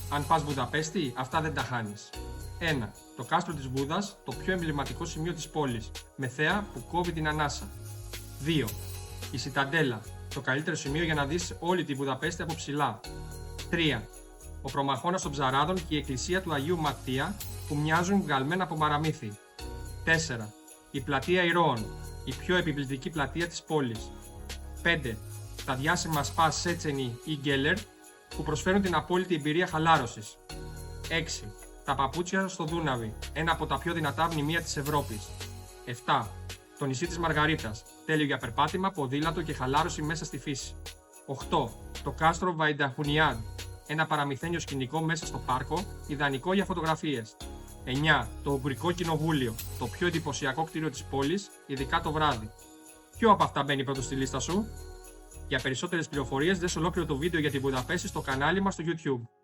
Αν πας Βουδαπέστη, αυτά δεν τα χάνεις. 1. Το κάστρο της Βούδας, το πιο εμβληματικό σημείο της πόλης, με θέα που κόβει την ανάσα. 2. Η Σιταντέλα, το καλύτερο σημείο για να δεις όλη τη Βουδαπέστη από ψηλά. 3. Ο προμαχώνας των Ψαράδων και η εκκλησία του Αγίου Ματθία που μοιάζουν βγαλμένα από παραμύθι. 4. Η πλατεία Ηρώων, η πιο επιβλητική πλατεία της πόλης. 5. Τα διάσημα σπα Σέτσενι ή Γκέλερ που προσφέρουν την απόλυτη εμπειρία χαλάρωσης. 6. Τα παπούτσια στο Δούναβι, ένα από τα πιο δυνατά μνημεία της Ευρώπης. 7. Το νησί της Μαργαρίτας, τέλειο για περπάτημα, ποδήλατο και χαλάρωση μέσα στη φύση. 8. Το κάστρο Βαϊνταχουνιάντ, ένα παραμυθένιο σκηνικό μέσα στο πάρκο, ιδανικό για φωτογραφίες. 9. Το Ουγγρικό Κοινοβούλιο, το πιο εντυπωσιακό κτίριο της πόλης, ειδικά το βράδυ. Ποιο από αυτά μπαίνει πρώτο στη λίστα σου? Για περισσότερες πληροφορίες δες ολόκληρο το βίντεο για τη Βουδαπέστη στο κανάλι μας στο YouTube.